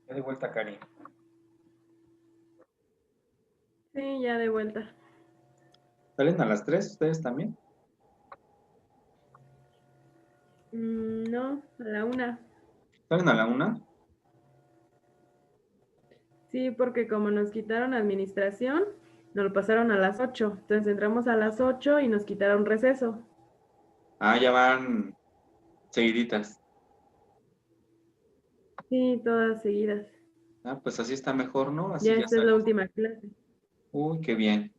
Ya de vuelta, Cari. Sí, ya de vuelta. ¿Salen a las 3 ustedes también? No, a la 1. ¿Salen a la 1? Sí, porque como nos quitaron administración, nos lo pasaron a las 8. Entonces entramos a las 8 y nos quitaron receso. Ah, ya van seguiditas. Sí, todas seguidas. Ah, pues así está mejor, ¿no? Así Ya ya esta es la salen. última clase. Uy, qué bien.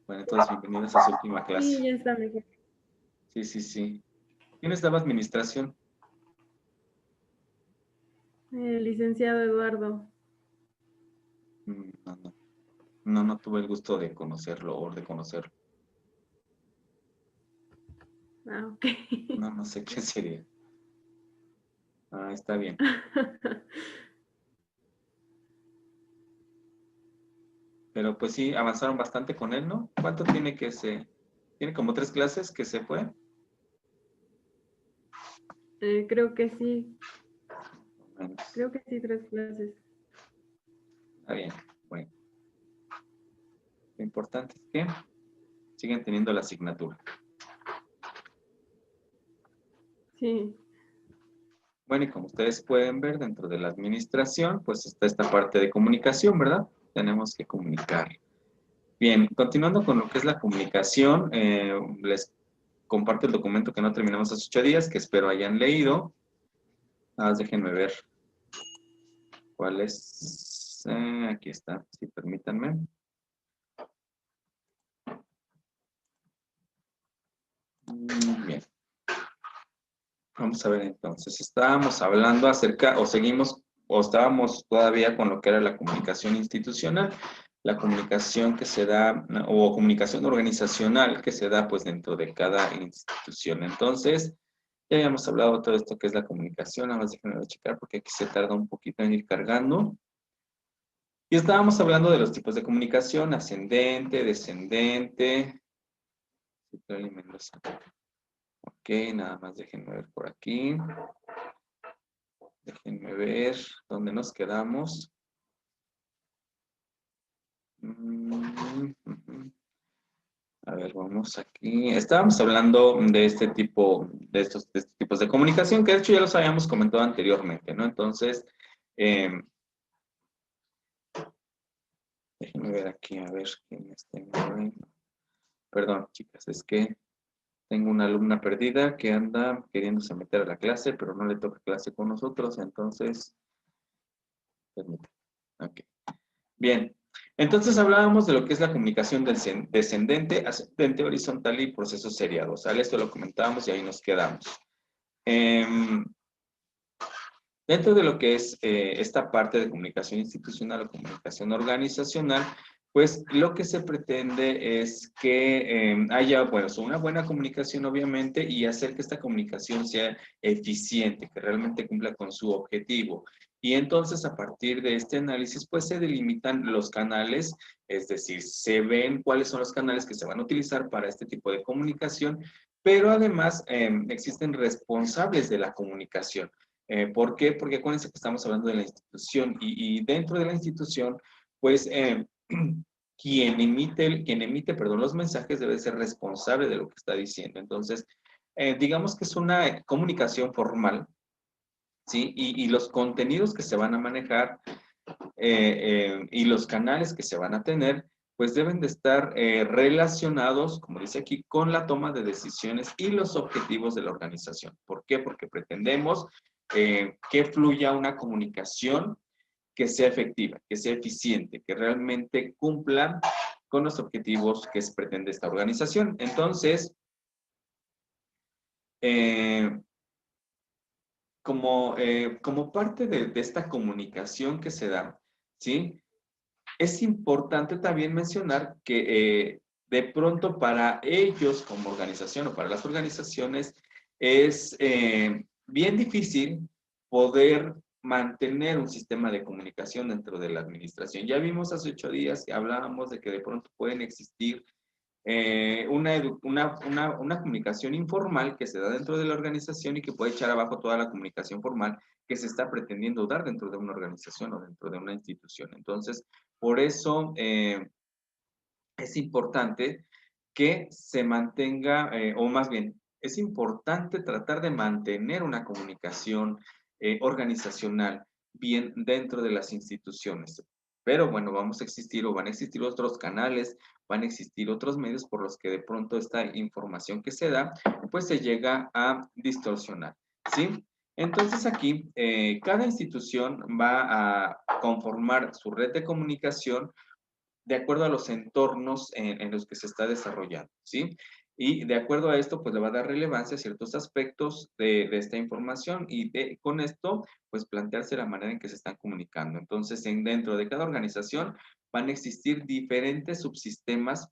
Bueno, entonces bienvenidos a su última Sí, clase. ya está mejor. Sí, sí, sí. ¿Quién estaba administración? Licenciado Eduardo. No, no. No, no tuve el gusto de conocerlo o de conocerlo. Ah, ok. No, no sé quién sería. Ah, está bien. Pero pues sí, avanzaron bastante con él, ¿no? ¿Cuánto tiene que se... Tiene como 3 clases que se fue? Creo que sí. Bueno, Creo que sí, 3 clases. está bien. Bueno, lo importante es que siguen teniendo la asignatura. Sí. Bueno, y como ustedes pueden ver dentro de la administración, pues está esta parte de comunicación, ¿verdad? Tenemos que comunicar. Bien, continuando con lo que es la comunicación, les comparto el documento que no terminamos hace 8 días, que espero hayan leído. Nada más déjenme ver cuál es. Aquí está, si permítanme. Bien, vamos a ver entonces. Estábamos hablando acerca, o seguimos, o estábamos todavía con lo que era la comunicación institucional, la comunicación que se da, o comunicación organizacional que se da pues dentro de cada institución. Entonces, ya habíamos hablado de todo esto que es la comunicación, nada más déjenme checar porque aquí se tarda un poquito en ir cargando. Y estábamos hablando de los tipos de comunicación, ascendente, descendente. Citlali Mendoza. Ok, nada más déjenme ver por aquí. Déjenme ver dónde nos quedamos. A ver, vamos aquí. Estábamos hablando de este tipo, de estos tipos de comunicación, que de hecho ya los habíamos comentado anteriormente, ¿no? Entonces, eh, déjenme ver aquí, a ver quiénes tengo. Perdón, chicas, es que tengo una alumna perdida que anda queriéndose meter a la clase, pero no le toca clase con nosotros, entonces, permítanme. Ok. Bien, entonces hablábamos de lo que es la comunicación descendente, ascendente, horizontal y procesos seriados. ¿Sale? Esto lo comentábamos y ahí nos quedamos. Dentro de lo que es esta parte de comunicación institucional o comunicación organizacional, pues lo que se pretende es que haya, bueno, una buena comunicación obviamente y hacer que esta comunicación sea eficiente, que realmente cumpla con su objetivo. Y entonces a partir de este análisis, pues se delimitan los canales, es decir, se ven cuáles son los canales que se van a utilizar para este tipo de comunicación, pero además existen responsables de la comunicación. ¿Por qué? Porque acuérdense que estamos hablando de la institución y dentro de la institución, pues quien emite, perdón, los mensajes debe ser responsable de lo que está diciendo. Entonces, digamos que es una comunicación formal, ¿sí? Y los contenidos que se van a manejar y los canales que se van a tener, pues deben de estar relacionados, como dice aquí, con la toma de decisiones y los objetivos de la organización. ¿Por qué? Porque pretendemos que fluya una comunicación que sea efectiva, que sea eficiente, que realmente cumpla con los objetivos que se pretende esta organización. Entonces, eh, como parte de esta comunicación que se da, ¿sí? Es importante también mencionar que de pronto para ellos como organización o para las organizaciones es bien difícil poder mantener un sistema de comunicación dentro de la administración. Ya vimos hace 8 días que hablábamos de que de pronto pueden existir una comunicación informal que se da dentro de la organización y que puede echar abajo toda la comunicación formal que se está pretendiendo dar dentro de una organización o dentro de una institución. Entonces, por eso es importante que se mantenga, o más bien, es importante tratar de mantener una comunicación organizacional bien dentro de las instituciones. Pero bueno, vamos a existir o van a existir otros canales, van a existir otros medios por los que de pronto esta información que se da, pues se llega a distorsionar, ¿sí? Entonces aquí, cada institución va a conformar su red de comunicación de acuerdo a los entornos en los que se está desarrollando, ¿sí? Y de acuerdo a esto, pues le va a dar relevancia a ciertos aspectos de esta información y con esto, pues plantearse la manera en que se están comunicando. Entonces, dentro de cada organización van a existir diferentes subsistemas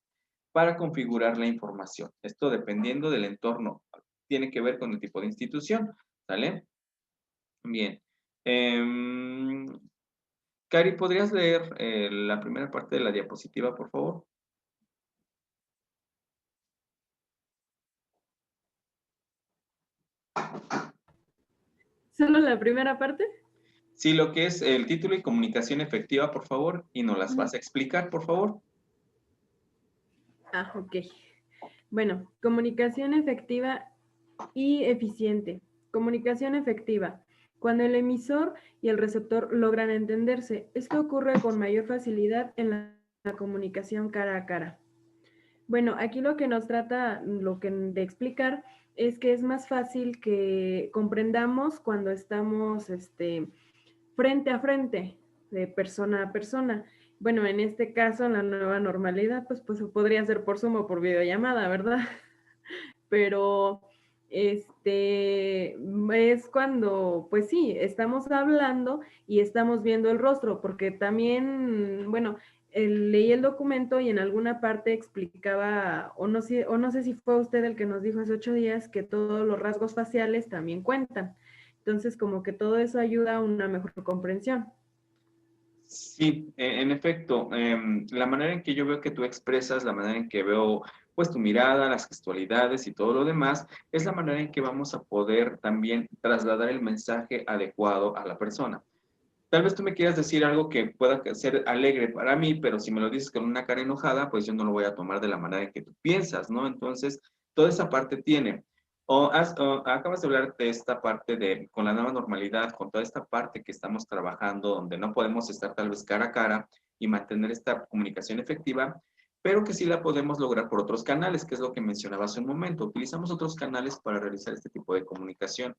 para configurar la información. Esto dependiendo del entorno, tiene que ver con el tipo de institución, ¿sale? Bien. Cari, ¿podrías leer la primera parte de la diapositiva, por favor? ¿Solo la primera parte? Sí, lo que es el título y comunicación efectiva, por favor, y nos las Ujú. vas a explicar, por favor. Ah, ok. Bueno, comunicación efectiva y eficiente. Comunicación efectiva. Cuando el emisor y el receptor logran entenderse, esto ocurre con mayor facilidad en la comunicación cara a cara. Bueno, aquí lo que nos trata, de explicar es que es más fácil que comprendamos cuando estamos frente a frente, de persona a persona. Bueno, en este caso, en la nueva normalidad, pues podría ser por Zoom o por videollamada, ¿verdad? Pero es cuando, pues sí, estamos hablando y estamos viendo el rostro, porque también, bueno, leí el documento y en alguna parte explicaba, o no sé si fue usted el que nos dijo hace 8 días, que todos los rasgos faciales también cuentan. Entonces, como que todo eso ayuda a una mejor comprensión. Sí, en efecto, la manera en que yo veo que tú expresas, la manera en que veo pues tu mirada, las gestualidades y todo lo demás, es la manera en que vamos a poder también trasladar el mensaje adecuado a la persona. Tal vez tú me quieras decir algo que pueda ser alegre para mí, pero si me lo dices con una cara enojada, pues yo no lo voy a tomar de la manera en que tú piensas, ¿no? Entonces, toda esa parte tiene. O acabas de hablar de esta parte de, con la nueva normalidad, con toda esta parte que estamos trabajando, donde no podemos estar tal vez cara a cara y mantener esta comunicación efectiva, pero que sí la podemos lograr por otros canales, que es lo que mencionaba hace un momento. Utilizamos otros canales para realizar este tipo de comunicación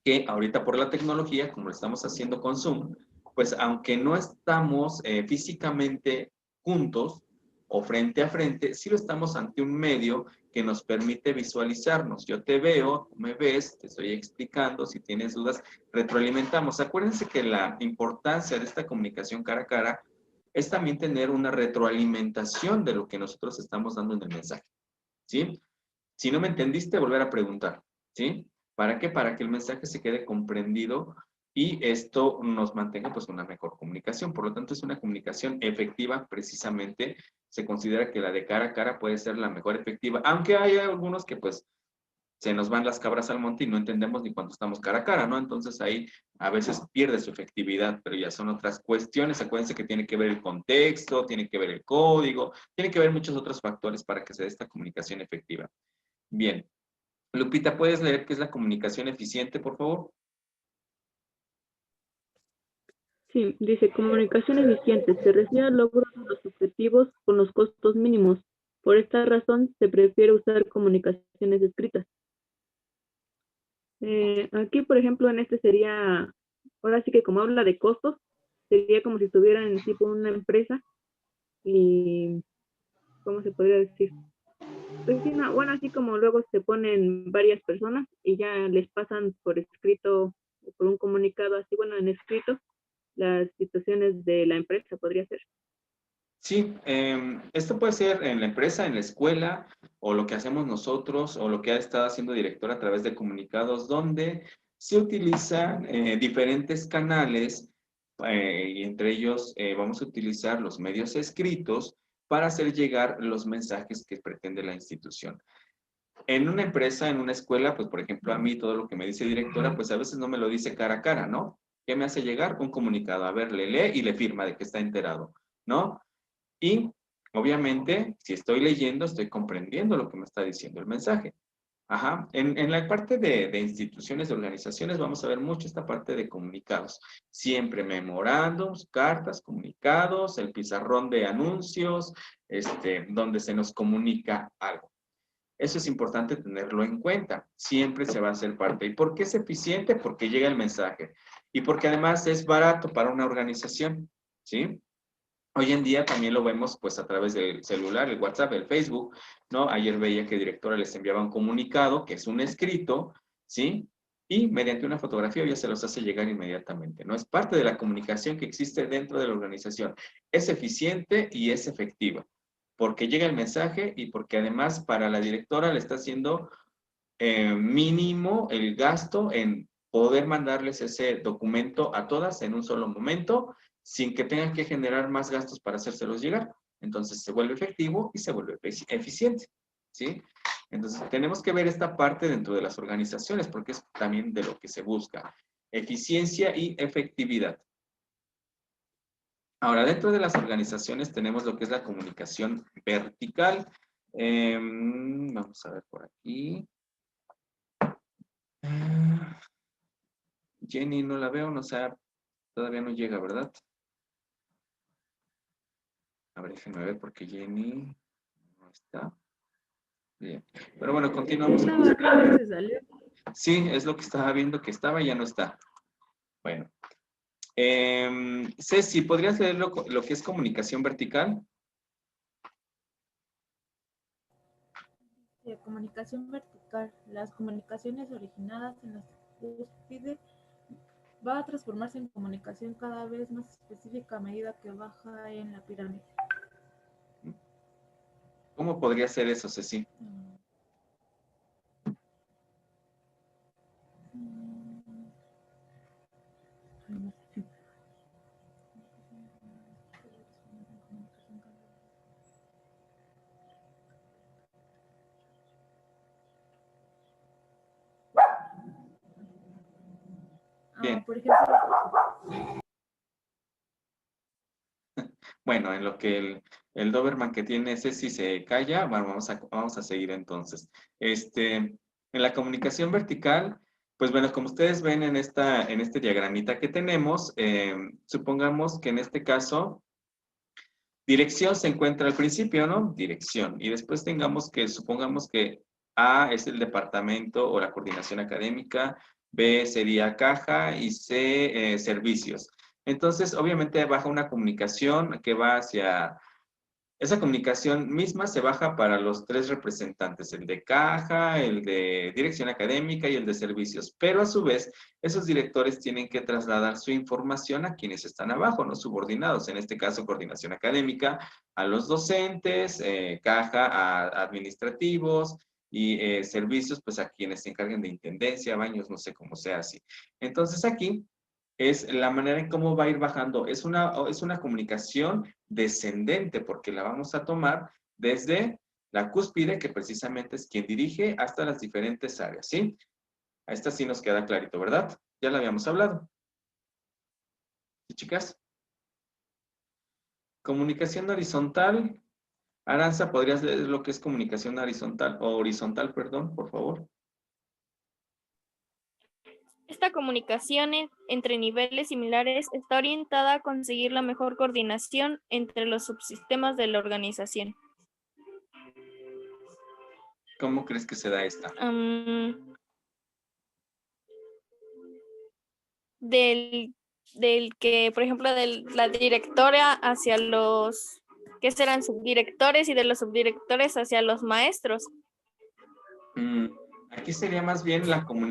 que ahorita por la tecnología, como lo estamos haciendo con Zoom, pues aunque no estamos físicamente juntos o frente a frente, sí lo estamos ante un medio que nos permite visualizarnos. Yo te veo, tú me ves, te estoy explicando, si tienes dudas, retroalimentamos. Acuérdense que la importancia de esta comunicación cara a cara es también tener una retroalimentación de lo que nosotros estamos dando en el mensaje, ¿sí? Si no me entendiste, volver a preguntar, ¿sí? ¿Para qué? Para que el mensaje se quede comprendido y esto nos mantenga pues una mejor comunicación. Por lo tanto, es una comunicación efectiva, precisamente. Se considera que la de cara a cara puede ser la mejor efectiva, aunque hay algunos que pues se nos van las cabras al monte y no entendemos ni cuando estamos cara a cara, ¿no? Entonces ahí a veces pierde su efectividad, pero ya son otras cuestiones. Acuérdense que tiene que ver el contexto, tiene que ver el código, tiene que ver muchos otros factores para que se dé esta comunicación efectiva. Bien. Lupita, ¿puedes leer qué es la comunicación eficiente, por favor? Sí, dice comunicación eficiente. Se refiere al logro de los objetivos con los costos mínimos. Por esta razón, se prefiere usar comunicaciones escritas. Aquí, por ejemplo, en este sería, ahora sí que como habla de costos, sería como si estuvieran en tipo una empresa y, ¿cómo se podría decir? Pues sí, no, bueno, así como luego se ponen varias personas y ya les pasan por escrito, por un comunicado así, bueno, en escrito, las situaciones de la empresa, podría ser. Sí, esto puede ser en la empresa, en la escuela, o lo que hacemos nosotros, o lo que ha estado haciendo director a través de comunicados, donde se utilizan diferentes canales, y entre ellos vamos a utilizar los medios escritos para hacer llegar los mensajes que pretende la institución. En una empresa, en una escuela, pues por ejemplo a mí todo lo que me dice directora, pues a veces no me lo dice cara a cara, ¿no? ¿Qué me hace llegar? Un comunicado. A ver, le lee y le firma de que está enterado, ¿no? Y obviamente, si estoy leyendo, estoy comprendiendo lo que me está diciendo el mensaje. Ajá. En la parte de instituciones, de organizaciones, vamos a ver mucho esta parte de comunicados. Siempre memorándums, cartas, comunicados, el pizarrón de anuncios, donde se nos comunica algo. Eso es importante tenerlo en cuenta. Siempre se va a hacer parte. ¿Y por qué es eficiente? Porque llega el mensaje. Y porque además es barato para una organización, ¿sí? Hoy en día también lo vemos pues a través del celular, el WhatsApp, el Facebook, ¿no? Ayer veía que directora les enviaba un comunicado, que es un escrito, ¿sí? Y mediante una fotografía ya se los hace llegar inmediatamente, ¿no? Es parte de la comunicación que existe dentro de la organización. Es eficiente y es efectiva, porque llega el mensaje y porque además para la directora le está haciendo mínimo el gasto en poder mandarles ese documento a todas en un solo momento, sin que tengan que generar más gastos para hacérselos llegar. Entonces se vuelve efectivo y se vuelve eficiente, ¿sí? Entonces tenemos que ver esta parte dentro de las organizaciones porque es también de lo que se busca. Eficiencia y efectividad. Ahora, dentro de las organizaciones tenemos lo que es la comunicación vertical. Vamos a ver por aquí. Jenny no la veo, no sé, todavía no llega, ¿verdad? A ver, déjenme ver porque Jenny no está. Bien. Pero bueno, continuamos. Estaba, creo que se salió. Sí, es lo que estaba viendo que estaba y ya no está. Bueno. Ceci, ¿podrías leer lo que es comunicación vertical? De comunicación vertical. Las comunicaciones originadas en la cúspide va a transformarse en comunicación cada vez más específica a medida que baja en la pirámide. ¿Cómo podría ser eso, Ceci? Bien. Por ejemplo, Bueno, en lo que el Doberman que tiene Ceci se calla, bueno, vamos a seguir entonces. En la comunicación vertical, pues bueno, como ustedes ven en este diagramita que tenemos, supongamos que en este caso, dirección se encuentra al principio, ¿no? Dirección. Y después supongamos que A es el departamento o la coordinación académica, B sería caja y C servicios. Entonces, obviamente baja una comunicación que va hacia... Esa comunicación misma se baja para los tres representantes, el de caja, el de dirección académica y el de servicios. Pero a su vez, esos directores tienen que trasladar su información a quienes están abajo, los subordinados, en este caso coordinación académica, a los docentes, caja a administrativos y servicios, pues a quienes se encarguen de intendencia, baños, no sé cómo sea así. Entonces aquí es la manera en cómo va a ir bajando. Es una comunicación descendente porque la vamos a tomar desde la cúspide, que precisamente es quien dirige, hasta las diferentes áreas, ¿sí? A esta sí nos queda clarito, ¿verdad? Ya la habíamos hablado. ¿Sí, chicas? Comunicación horizontal. Aranza, ¿podrías leer lo que es comunicación horizontal, perdón, por favor? Esta comunicación entre niveles similares está orientada a conseguir la mejor coordinación entre los subsistemas de la organización. ¿Cómo crees que se da esta? Del que, por ejemplo, de la directora hacia los que serán subdirectores y de los subdirectores hacia los maestros. Aquí sería más bien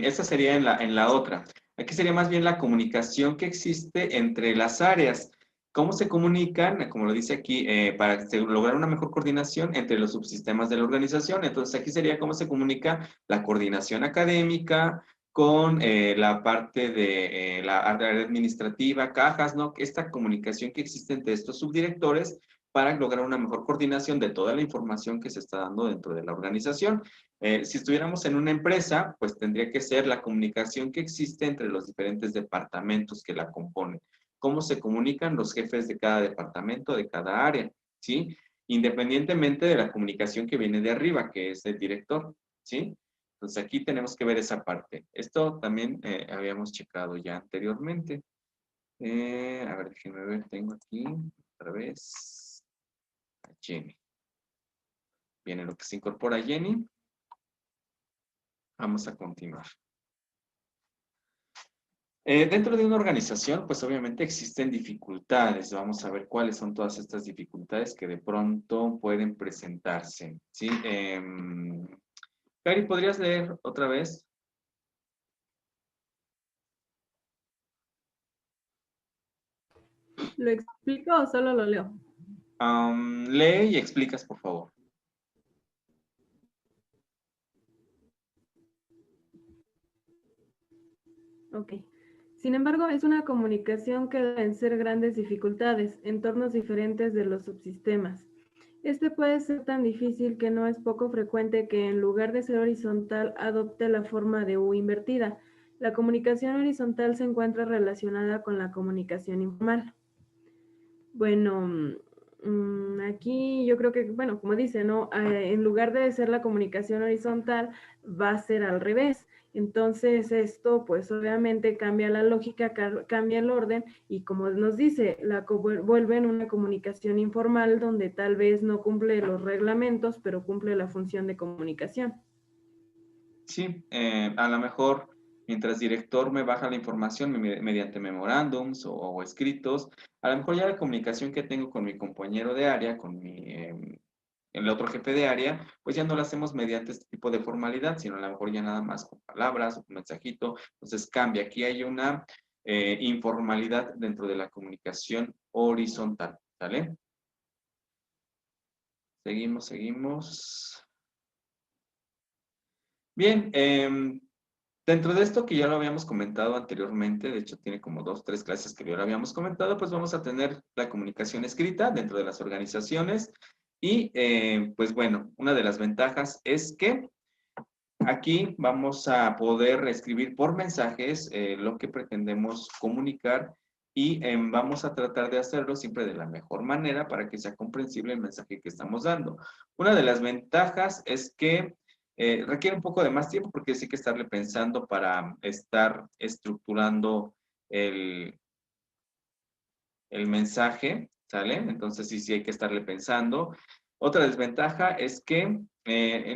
esa sería en la otra. Aquí sería más bien la comunicación que existe entre las áreas. ¿Cómo se comunican? Como lo dice aquí, para lograr una mejor coordinación entre los subsistemas de la organización. Entonces aquí sería cómo se comunica la coordinación académica con la parte de la área administrativa, cajas, ¿no? Esta comunicación que existe entre estos subdirectores para lograr una mejor coordinación de toda la información que se está dando dentro de la organización. Si estuviéramos en una empresa, pues tendría que ser la comunicación que existe entre los diferentes departamentos que la componen. Cómo se comunican los jefes de cada departamento, de cada área, ¿sí? Independientemente de la comunicación que viene de arriba, que es el director, ¿sí? Entonces aquí tenemos que ver esa parte. Esto también habíamos checado ya anteriormente. A ver, déjenme ver, tengo aquí otra vez a Jenny. Viene lo que se incorpora Jenny. Vamos a continuar. Dentro de una organización, pues obviamente existen dificultades. Vamos a ver cuáles son todas estas dificultades que de pronto pueden presentarse. ¿Sí? Cari, ¿podrías leer otra vez? ¿Lo explico o solo lo leo? Lee y explicas, por favor. Ok. Sin embargo, es una comunicación que deben ser grandes dificultades, entornos diferentes de los subsistemas. Este puede ser tan difícil que no es poco frecuente que en lugar de ser horizontal adopte la forma de U invertida. La comunicación horizontal se encuentra relacionada con la comunicación informal. Bueno, aquí yo creo que, bueno, como dice, ¿no? En lugar de ser la comunicación horizontal, va a ser al revés. Entonces esto pues obviamente cambia la lógica, cambia el orden y como nos dice, vuelve en una comunicación informal donde tal vez no cumple los reglamentos, pero cumple la función de comunicación. Sí, a lo mejor mientras director me baja la información mediante memorándums o escritos, a lo mejor ya la comunicación que tengo con mi compañero de área, con el otro jefe de área, pues ya no la hacemos mediante este tipo de formalidad, sino a lo mejor ya nada más con palabras o un mensajito. Entonces cambia. Aquí hay una informalidad dentro de la comunicación horizontal. ¿Sale? Seguimos. Bien, dentro de esto que ya lo habíamos comentado anteriormente, de hecho tiene como 2, 3 clases que ya lo habíamos comentado, pues vamos a tener la comunicación escrita dentro de las organizaciones y pues bueno, una de las ventajas es que aquí vamos a poder escribir por mensajes lo que pretendemos comunicar y vamos a tratar de hacerlo siempre de la mejor manera para que sea comprensible el mensaje que estamos dando. Una de las ventajas es que requiere un poco de más tiempo porque sí hay que estarle pensando para estar estructurando el mensaje, ¿sale? Entonces sí hay que estarle pensando. Otra desventaja es que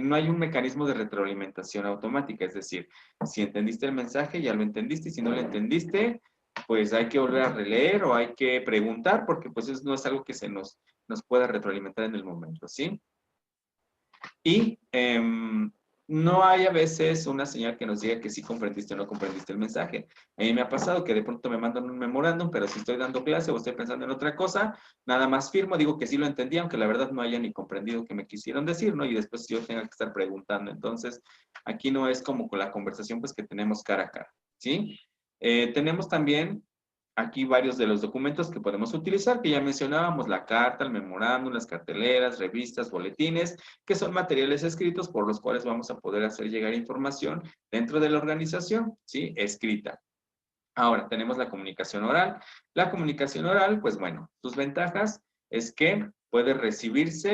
no hay un mecanismo de retroalimentación automática, es decir, si entendiste el mensaje, ya lo entendiste, y si no lo entendiste, pues hay que volver a releer o hay que preguntar, porque pues eso no es algo que nos pueda retroalimentar en el momento, ¿sí? Y no hay a veces una señal que nos diga que sí comprendiste o no comprendiste el mensaje. A mí me ha pasado que de pronto me mandan un memorándum, pero si estoy dando clase o estoy pensando en otra cosa, nada más firmo, digo que sí lo entendí, aunque la verdad no haya ni comprendido que me quisieron decir, ¿no? Y después yo tenga que estar preguntando. Entonces, aquí no es como con la conversación pues que tenemos cara a cara, ¿sí? Tenemos también aquí varios de los documentos que podemos utilizar, que ya mencionábamos, la carta, el memorándum, las carteleras, revistas, boletines, que son materiales escritos por los cuales vamos a poder hacer llegar información dentro de la organización, ¿sí? Escrita. Ahora, tenemos la comunicación oral. La comunicación oral, pues bueno, sus ventajas es que puede recibirse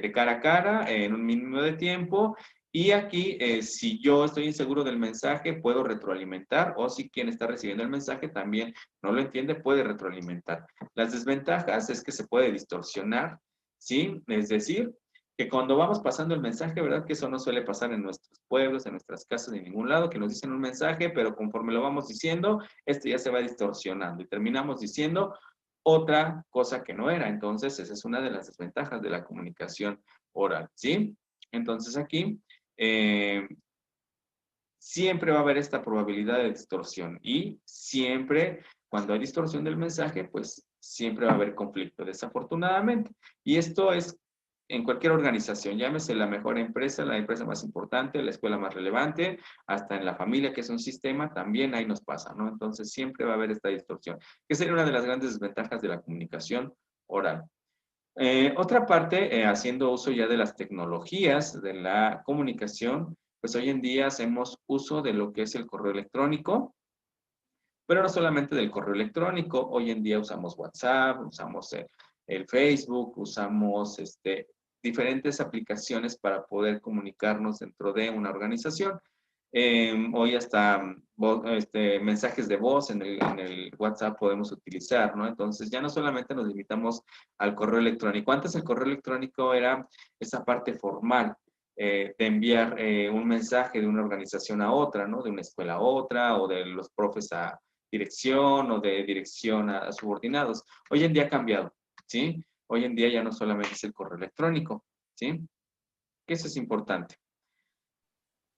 de cara a cara en un mínimo de tiempo y aquí, si yo estoy inseguro del mensaje, puedo retroalimentar o si quien está recibiendo el mensaje también no lo entiende, puede retroalimentar. Las desventajas es que se puede distorsionar, ¿sí? Es decir, que cuando vamos pasando el mensaje, ¿verdad? Que eso no suele pasar en nuestros pueblos, en nuestras casas, en ningún lado, que nos dicen un mensaje, pero conforme lo vamos diciendo, esto ya se va distorsionando y terminamos diciendo otra cosa que no era. Entonces, esa es una de las desventajas de la comunicación oral, ¿sí? Entonces, aquí siempre va a haber esta probabilidad de distorsión y siempre, cuando hay distorsión del mensaje, pues siempre va a haber conflicto, desafortunadamente. Y esto es en cualquier organización, llámese la mejor empresa, la empresa más importante, la escuela más relevante, hasta en la familia, que es un sistema, también ahí nos pasa, ¿no? Entonces siempre va a haber esta distorsión, que sería una de las grandes desventajas de la comunicación oral. Otra parte, haciendo uso ya de las tecnologías de la comunicación, pues hoy en día hacemos uso de lo que es el correo electrónico, pero no solamente del correo electrónico. Hoy en día usamos WhatsApp, usamos el Facebook, usamos diferentes aplicaciones para poder comunicarnos dentro de una organización. Hoy hasta mensajes de voz en el WhatsApp podemos utilizar, ¿no? Entonces ya no solamente nos limitamos al correo electrónico. Antes el correo electrónico era esa parte formal de enviar un mensaje de una organización a otra, ¿no? De una escuela a otra, o de los profes a dirección, o de dirección a subordinados. Hoy en día ha cambiado, ¿sí? Hoy en día ya no solamente es el correo electrónico, ¿sí? Que eso es importante.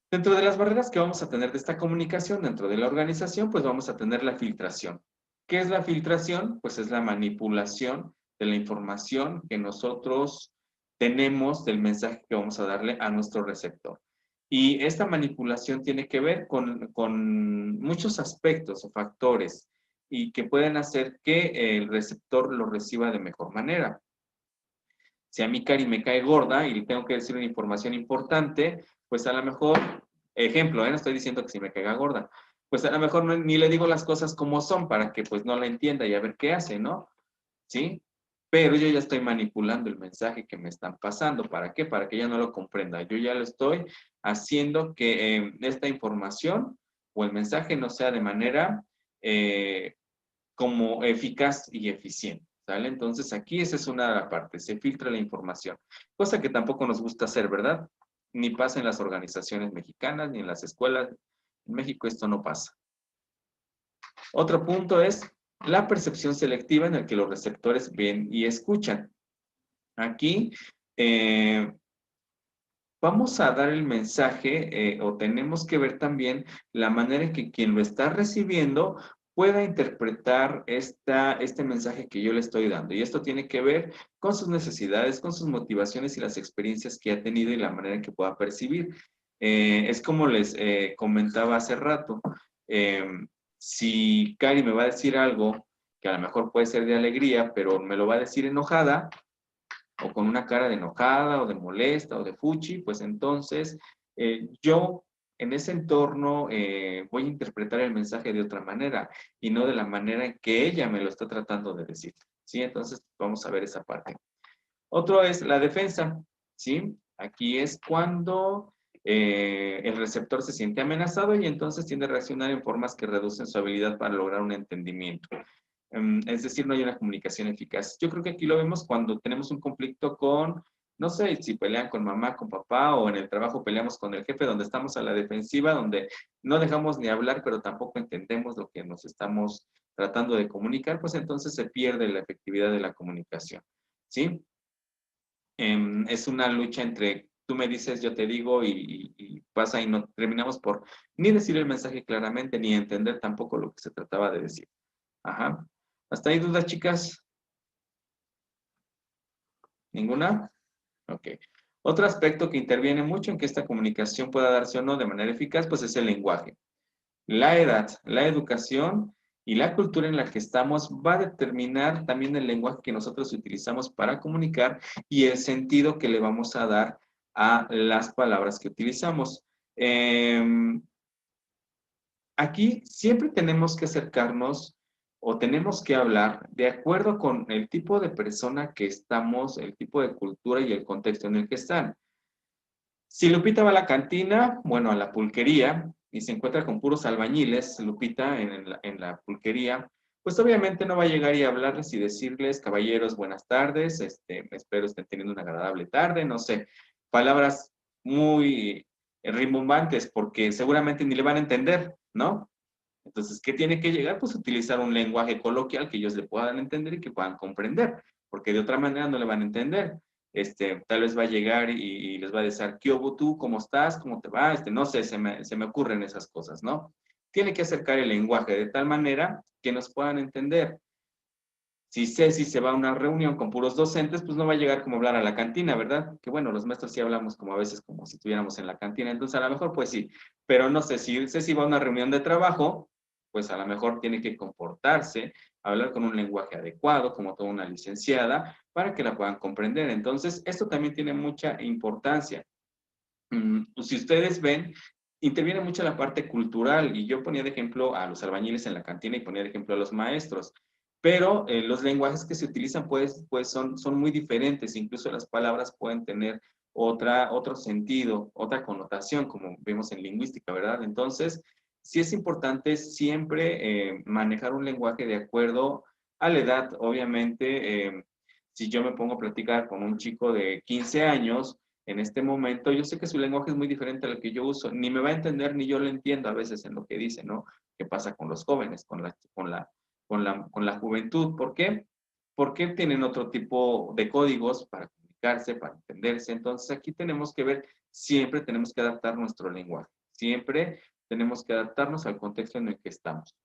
Dentro de las barreras que vamos a tener de esta comunicación dentro de la organización, pues vamos a tener la filtración. ¿Qué es la filtración? Pues es la manipulación de la información que nosotros tenemos del mensaje que vamos a darle a nuestro receptor. Y esta manipulación tiene que ver con muchos aspectos o factores y que pueden hacer que el receptor lo reciba de mejor manera. Si a mí Cari me cae gorda y le tengo que decir una información importante, pues a lo mejor, ejemplo, no estoy diciendo que si me caiga gorda, pues a lo mejor ni le digo las cosas como son para que pues no la entienda y a ver qué hace, ¿no? ¿Sí? Pero yo ya estoy manipulando el mensaje que me están pasando. ¿Para qué? Para que ella no lo comprenda. Yo ya lo estoy haciendo que esta información o el mensaje no sea de manera como eficaz y eficiente. ¿Sale? Entonces aquí esa es una de las partes, se filtra la información, cosa que tampoco nos gusta hacer, ¿verdad? Ni pasa en las organizaciones mexicanas, ni en las escuelas. En México esto no pasa. Otro punto es la percepción selectiva en el que los receptores ven y escuchan. Aquí vamos a dar el mensaje o tenemos que ver también la manera en que quien lo está recibiendo pueda interpretar este mensaje que yo le estoy dando. Y esto tiene que ver con sus necesidades, con sus motivaciones y las experiencias que ha tenido y la manera en que pueda percibir. Es como les comentaba hace rato. Si Cari me va a decir algo que a lo mejor puede ser de alegría, pero me lo va a decir enojada, o con una cara de enojada, o de molesta, o de fuchi, pues entonces yo en ese entorno voy a interpretar el mensaje de otra manera y no de la manera en que ella me lo está tratando de decir, ¿sí? Entonces vamos a ver esa parte. Otro es la defensa, ¿sí? Aquí es cuando el receptor se siente amenazado y entonces tiende a reaccionar en formas que reducen su habilidad para lograr un entendimiento. Es decir, no hay una comunicación eficaz. Yo creo que aquí lo vemos cuando tenemos un conflicto con, no sé, si pelean con mamá, con papá, o en el trabajo peleamos con el jefe, donde estamos a la defensiva, donde no dejamos ni hablar, pero tampoco entendemos lo que nos estamos tratando de comunicar, pues entonces se pierde la efectividad de la comunicación, ¿sí? Es una lucha entre tú me dices, yo te digo, y pasa y no terminamos por ni decir el mensaje claramente, ni entender tampoco lo que se trataba de decir. Ajá. ¿Hasta ahí dudas, chicas? ¿Ninguna? Ok. Otro aspecto que interviene mucho en que esta comunicación pueda darse o no de manera eficaz, pues es el lenguaje. La edad, la educación y la cultura en la que estamos va a determinar también el lenguaje que nosotros utilizamos para comunicar y el sentido que le vamos a dar a las palabras que utilizamos. Aquí siempre tenemos que acercarnos o tenemos que hablar de acuerdo con el tipo de persona que estamos, el tipo de cultura y el contexto en el que están. Si Lupita va a la cantina, bueno, a la pulquería, y se encuentra con puros albañiles, Lupita, en la pulquería, pues obviamente no va a llegar y hablarles y decirles, caballeros, buenas tardes, espero estén teniendo una agradable tarde, no sé, palabras muy rimbombantes, porque seguramente ni le van a entender, ¿no? Entonces, ¿qué tiene que llegar? Pues utilizar un lenguaje coloquial que ellos le puedan entender y que puedan comprender, porque de otra manera no le van a entender. Tal vez va a llegar y les va a decir, ¿qué hubo tú? ¿Cómo estás? ¿Cómo te va? No sé, se me ocurren esas cosas, ¿no? Tiene que acercar el lenguaje de tal manera que nos puedan entender. Si Ceci se va a una reunión con puros docentes, pues no va a llegar como hablar a la cantina, ¿verdad? Que bueno, los maestros sí hablamos como a veces como si estuviéramos en la cantina, entonces a lo mejor pues sí, pero no sé, si Ceci va a una reunión de trabajo, pues a lo mejor tiene que comportarse, hablar con un lenguaje adecuado, como toda una licenciada, para que la puedan comprender. Entonces, esto también tiene mucha importancia. Pues, si ustedes ven, interviene mucho la parte cultural, y yo ponía de ejemplo a los albañiles en la cantina y ponía de ejemplo a los maestros, pero los lenguajes que se utilizan pues son muy diferentes, incluso las palabras pueden tener otro sentido, otra connotación, como vemos en lingüística, ¿verdad? Entonces, sí es importante siempre manejar un lenguaje de acuerdo a la edad. Obviamente, si yo me pongo a platicar con un chico de 15 años, en este momento, yo sé que su lenguaje es muy diferente al que yo uso, ni me va a entender ni yo lo entiendo a veces en lo que dice, ¿no? ¿Qué pasa con los jóvenes, con la juventud? ¿Por qué? Porque tienen otro tipo de códigos para comunicarse, para entenderse. Entonces, aquí tenemos que ver, siempre tenemos que adaptar nuestro lenguaje, siempre tenemos que adaptarnos al contexto en el que estamos.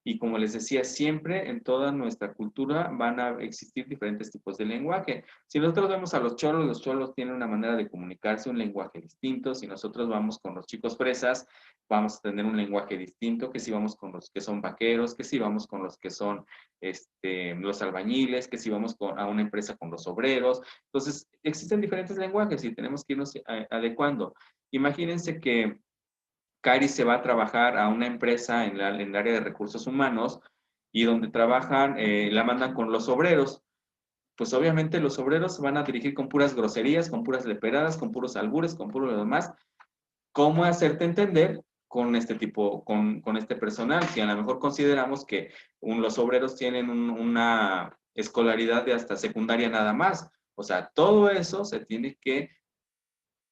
Y como les decía, siempre en toda nuestra cultura van a existir diferentes tipos de lenguaje. Si nosotros vemos a los cholos tienen una manera de comunicarse, un lenguaje distinto. Si nosotros vamos con los chicos fresas, vamos a tener un lenguaje distinto, que si vamos con los que son vaqueros, que si vamos con los que son los albañiles, que si vamos a una empresa con los obreros. Entonces, existen diferentes lenguajes y tenemos que irnos adecuando. Imagínense que Cari se va a trabajar a una empresa en el área de recursos humanos y donde trabajan, la mandan con los obreros. Pues obviamente los obreros se van a dirigir con puras groserías, con puras leperadas, con puros albures, con puro lo demás. ¿Cómo hacerte entender con este tipo, con este personal? Si a lo mejor consideramos que los obreros tienen una escolaridad de hasta secundaria nada más. O sea, todo eso se tiene que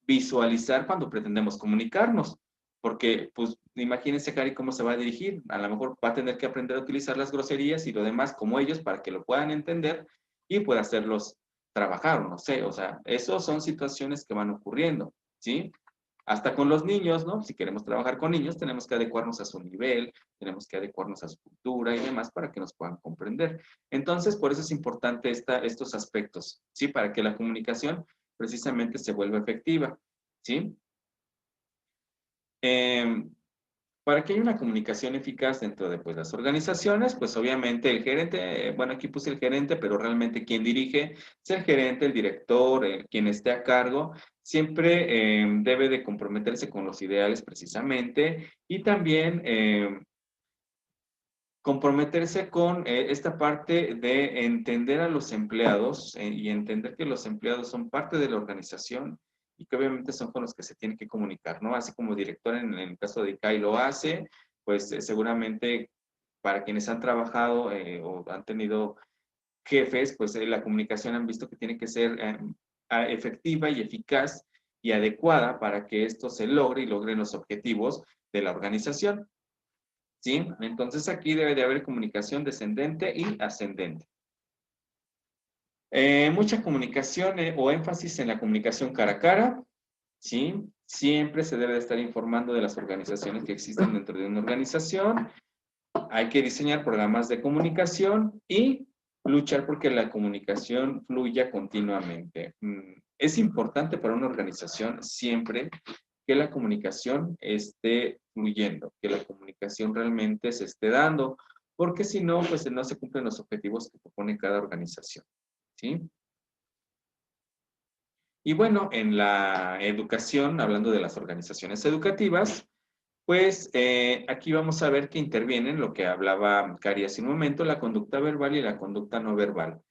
visualizar cuando pretendemos comunicarnos. Porque, pues, imagínense, Cari, cómo se va a dirigir. A lo mejor va a tener que aprender a utilizar las groserías y lo demás como ellos para que lo puedan entender y pueda hacerlos trabajar, no sé. O sea, esas son situaciones que van ocurriendo, ¿sí? Hasta con los niños, ¿no? Si queremos trabajar con niños, tenemos que adecuarnos a su nivel, tenemos que adecuarnos a su cultura y demás para que nos puedan comprender. Entonces, por eso es importante estos aspectos, ¿sí? Para que la comunicación precisamente se vuelva efectiva, ¿sí? Para que haya una comunicación eficaz dentro de pues, las organizaciones, pues obviamente el gerente, bueno, aquí puse el gerente, pero realmente quien dirige es el gerente, el director, quien esté a cargo, siempre debe de comprometerse con los ideales precisamente y también comprometerse con esta parte de entender a los empleados y entender que los empleados son parte de la organización y que obviamente son con los que se tiene que comunicar, ¿no? Así como director en el caso de ICAI lo hace, pues seguramente para quienes han trabajado o han tenido jefes, pues la comunicación han visto que tiene que ser efectiva y eficaz y adecuada para que esto se logre y logren los objetivos de la organización. ¿Sí? Entonces aquí debe de haber comunicación descendente y ascendente. Mucha comunicación o énfasis en la comunicación cara a cara, ¿sí? Siempre se debe de estar informando de las organizaciones que existen dentro de una organización. Hay que diseñar programas de comunicación y luchar porque la comunicación fluya continuamente. Es importante para una organización siempre que la comunicación esté fluyendo, que la comunicación realmente se esté dando, porque si no, pues no se cumplen los objetivos que propone cada organización, ¿sí? Y bueno, en la educación, hablando de las organizaciones educativas, pues aquí vamos a ver que intervienen lo que hablaba Cari hace un momento, la conducta verbal y la conducta no verbal.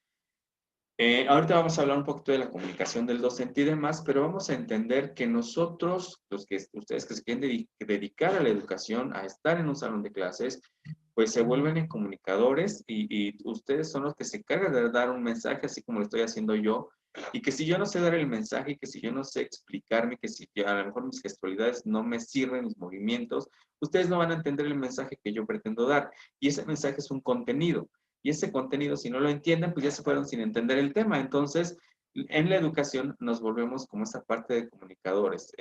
Ahorita vamos a hablar un poquito de la comunicación del docente y demás, pero vamos a entender que nosotros, ustedes que se quieren dedicar a la educación, a estar en un salón de clases, pues se vuelven en comunicadores y ustedes son los que se encargan de dar un mensaje, así como lo estoy haciendo yo, y que si yo no sé dar el mensaje, que si yo no sé explicarme, que si a lo mejor mis gestualidades no me sirven, mis movimientos, ustedes no van a entender el mensaje que yo pretendo dar. Y ese mensaje es un contenido. Y ese contenido, si no lo entienden, pues ya se fueron sin entender el tema. Entonces, en la educación nos volvemos como esta parte de comunicadores.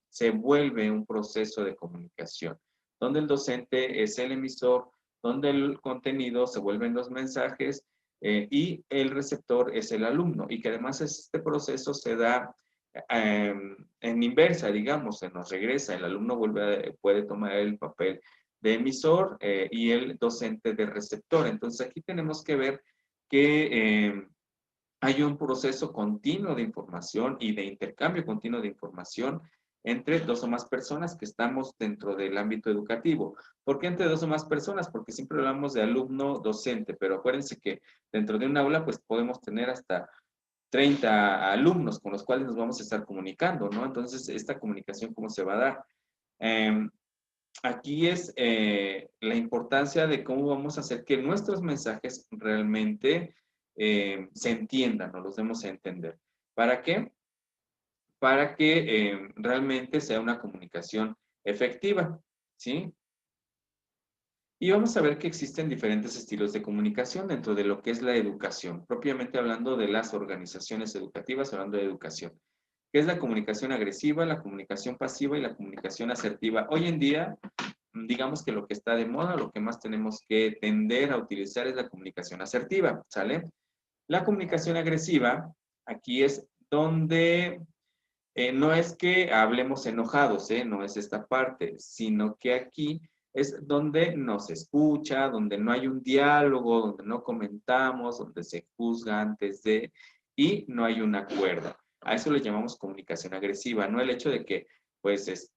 Se vuelve un proceso de comunicación, donde el docente es el emisor, donde el contenido se vuelven los mensajes y el receptor es el alumno. Y que además este proceso se da en inversa, digamos, se nos regresa. El alumno puede tomar el papel de emisor y el docente de receptor. Entonces aquí tenemos que ver que hay un proceso continuo de información y de intercambio continuo de información entre dos o más personas que estamos dentro del ámbito educativo. ¿Por qué entre dos o más personas? Porque siempre hablamos de alumno-docente, pero acuérdense que dentro de un aula pues podemos tener hasta 30 alumnos con los cuales nos vamos a estar comunicando, ¿no? Entonces, esta comunicación, ¿cómo se va a dar? Aquí es la importancia de cómo vamos a hacer que nuestros mensajes realmente se entiendan o los demos a entender. ¿Para qué? Para que realmente sea una comunicación efectiva, ¿sí? Y vamos a ver que existen diferentes estilos de comunicación dentro de lo que es la educación, propiamente hablando de las organizaciones educativas, hablando de educación, que es la comunicación agresiva, la comunicación pasiva y la comunicación asertiva. Hoy en día, digamos que lo que está de moda, lo que más tenemos que tender a utilizar es la comunicación asertiva, ¿sale? La comunicación agresiva, aquí es donde no es que hablemos enojados, no es esta parte, sino que aquí es donde nos escucha, donde no hay un diálogo, donde no comentamos, donde se juzga antes de, y no hay un acuerdo. A eso le llamamos comunicación agresiva, no el hecho de que, pues,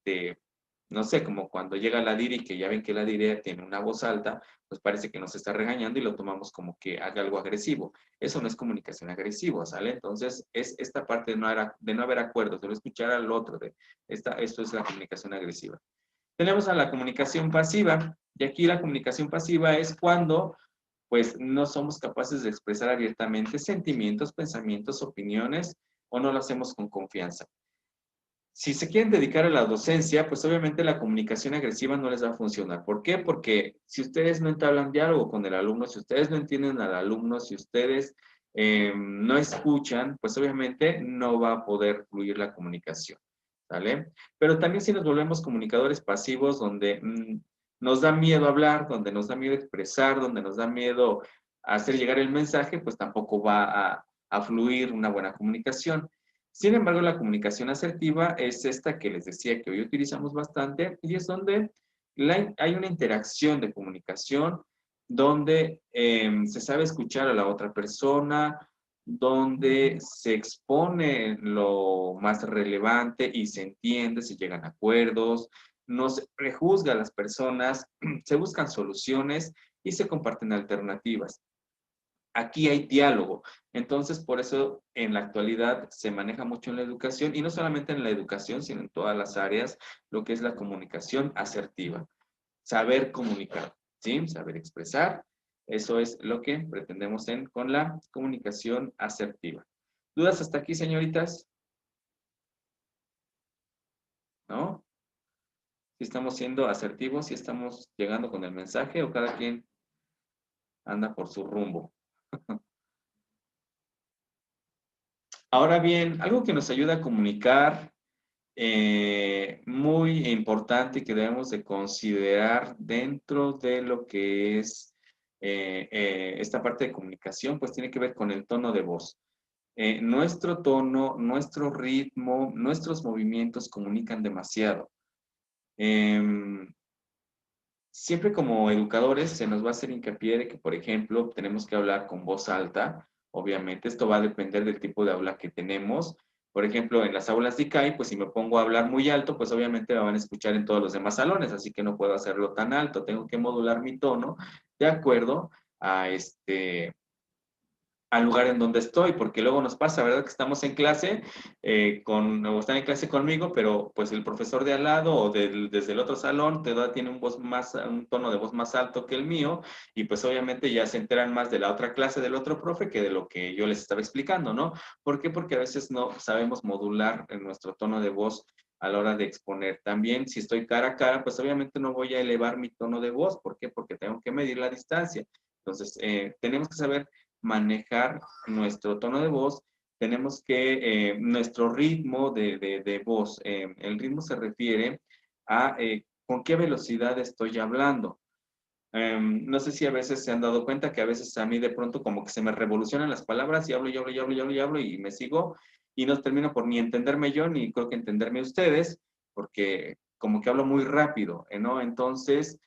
no sé, como cuando llega la DIRI, que ya ven que la DIRI tiene una voz alta, pues parece que nos está regañando y lo tomamos como que haga algo agresivo. Eso no es comunicación agresiva, ¿sale? Entonces, es esta parte de no haber acuerdos, de no escuchar al otro. Esto es la comunicación agresiva. Tenemos a la comunicación pasiva, y aquí la comunicación pasiva es cuando, pues, no somos capaces de expresar abiertamente sentimientos, pensamientos, opiniones, o no lo hacemos con confianza. Si se quieren dedicar a la docencia, pues obviamente la comunicación agresiva no les va a funcionar. ¿Por qué? Porque si ustedes no entablan diálogo con el alumno, si ustedes no entienden al alumno, si ustedes no escuchan, pues obviamente no va a poder fluir la comunicación, ¿vale? Pero también si nos volvemos comunicadores pasivos, donde nos da miedo hablar, donde nos da miedo expresar, donde nos da miedo hacer llegar el mensaje, pues tampoco va a fluir una buena comunicación. Sin embargo, la comunicación asertiva es esta que les decía que hoy utilizamos bastante y es donde hay una interacción de comunicación, donde se sabe escuchar a la otra persona, donde se expone lo más relevante y se entiende, se llegan a acuerdos, no se prejuzga a las personas, se buscan soluciones y se comparten alternativas. Aquí hay diálogo. Entonces, por eso en la actualidad se maneja mucho en la educación y no solamente en la educación, sino en todas las áreas, lo que es la comunicación asertiva. Saber comunicar, ¿sí? Saber expresar. Eso es lo que pretendemos con la comunicación asertiva. ¿Dudas hasta aquí, señoritas? ¿No? ¿Si estamos siendo asertivos? ¿Si estamos llegando con el mensaje o cada quien anda por su rumbo? Ahora bien, algo que nos ayuda a comunicar, muy importante y que debemos de considerar dentro de lo que es esta parte de comunicación, pues tiene que ver con el tono de voz. Nuestro tono, nuestro ritmo, nuestros movimientos comunican demasiado. Siempre como educadores se nos va a hacer hincapié de que, por ejemplo, tenemos que hablar con voz alta. Obviamente, esto va a depender del tipo de aula que tenemos. Por ejemplo, en las aulas de ICAI, pues si me pongo a hablar muy alto, pues obviamente me van a escuchar en todos los demás salones, así que no puedo hacerlo tan alto. Tengo que modular mi tono de acuerdo a al lugar en donde estoy, porque luego nos pasa, ¿verdad? Que estamos en clase, o están en clase conmigo, pero pues el profesor de al lado o desde el otro salón tiene un tono de voz más alto que el mío, y pues obviamente ya se enteran más de la otra clase del otro profe que de lo que yo les estaba explicando, ¿no? ¿Por qué? Porque a veces no sabemos modular en nuestro tono de voz a la hora de exponer. También, si estoy cara a cara, pues obviamente no voy a elevar mi tono de voz. ¿Por qué? Porque tengo que medir la distancia. Entonces, tenemos que saber manejar nuestro tono de voz, tenemos que, nuestro ritmo de voz, el ritmo se refiere a con qué velocidad estoy hablando. No sé si a veces se han dado cuenta que a veces a mí de pronto como que se me revolucionan las palabras y hablo y me sigo y no termino por ni entenderme yo ni creo que entenderme ustedes porque como que hablo muy rápido, ¿no? Entonces,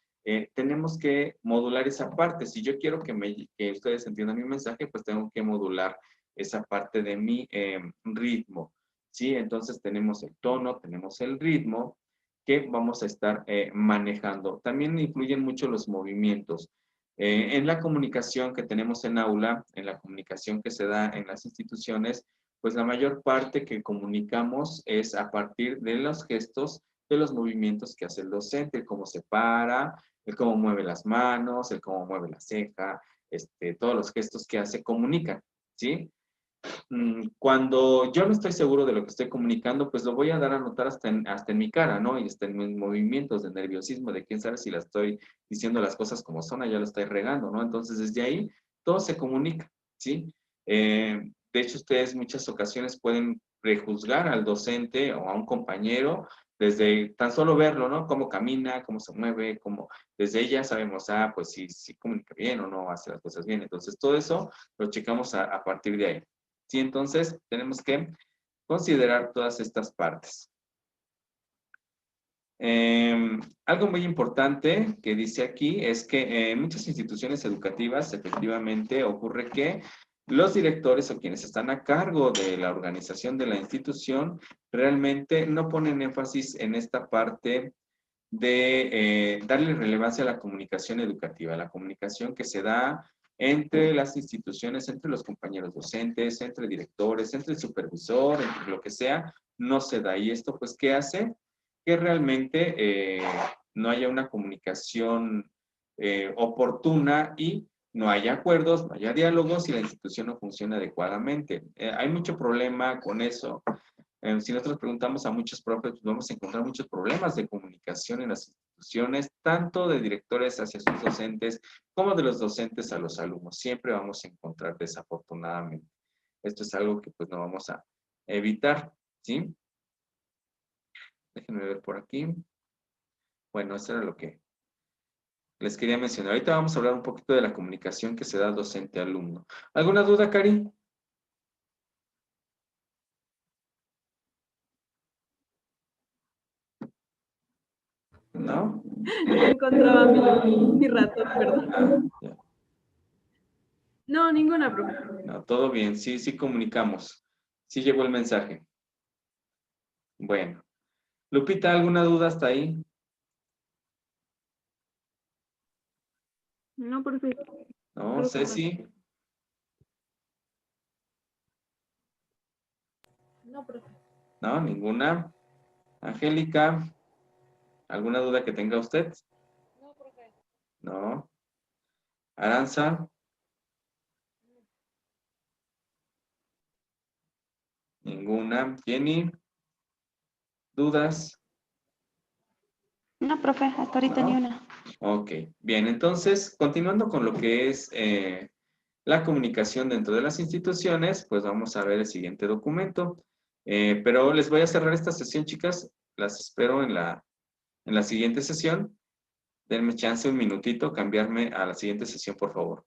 tenemos que modular esa parte. Si yo quiero que ustedes entiendan mi mensaje, pues tengo que modular esa parte de mi ritmo, ¿sí? Entonces tenemos el tono, tenemos el ritmo que vamos a estar manejando. También influyen mucho los movimientos. En la comunicación que tenemos en aula, en la comunicación que se da en las instituciones, pues la mayor parte que comunicamos es a partir de los gestos, de los movimientos que hace el docente, el cómo se para, el cómo mueve las manos, el cómo mueve la ceja, todos los gestos que hace comunican, ¿sí? Cuando yo no estoy seguro de lo que estoy comunicando, pues lo voy a dar a notar hasta en mi cara, ¿no? Y hasta en mis movimientos de nerviosismo, de quién sabe si la estoy diciendo las cosas como son, ya lo estoy regando, ¿no? Entonces, desde ahí, todo se comunica, ¿sí? De hecho, ustedes muchas ocasiones pueden prejuzgar al docente o a un compañero desde tan solo verlo, ¿no? Cómo camina, cómo se mueve, cómo... Desde ella sabemos, pues si comunica bien o no, hace las cosas bien. Entonces, todo eso lo checamos a partir de ahí. Sí, entonces tenemos que considerar todas estas partes. Algo muy importante que dice aquí es que en muchas instituciones educativas efectivamente ocurre que los directores o quienes están a cargo de la organización de la institución realmente no ponen énfasis en esta parte de darle relevancia a la comunicación educativa, la comunicación que se da entre las instituciones, entre los compañeros docentes, entre directores, entre el supervisor, entre lo que sea, no se da. Y esto, pues, ¿qué hace? Que realmente no haya una comunicación oportuna y no haya acuerdos, no haya diálogos y la institución no funciona adecuadamente. Hay mucho problema con eso. Si nosotros preguntamos a muchos profes, pues vamos a encontrar muchos problemas de comunicación en las instituciones, tanto de directores hacia sus docentes, como de los docentes a los alumnos. Siempre vamos a encontrar, desafortunadamente. Esto es algo que pues no vamos a evitar, ¿sí? Déjenme ver por aquí. Bueno, eso era lo que les quería mencionar. Ahorita vamos a hablar un poquito de la comunicación que se da docente-alumno. ¿Alguna duda, Cari? ¿No? No encontraba mi ratón, perdón. Ya. No, ninguna, profe. No, todo bien. Sí comunicamos. Sí llegó el mensaje. Bueno. Lupita, ¿alguna duda hasta ahí? No, profe. No, Creo que no. Ceci. No, profe. No, ninguna. Angélica, ¿alguna duda que tenga usted? No, profe. No. Aranza. Ninguna. Jenny, ¿dudas? No, profe, hasta ahorita No. ni una. Ok, bien, entonces, continuando con lo que es la comunicación dentro de las instituciones, pues vamos a ver el siguiente documento. Pero les voy a cerrar esta sesión, chicas. Las espero en la siguiente sesión. Denme chance un minutito, cambiarme a la siguiente sesión, por favor.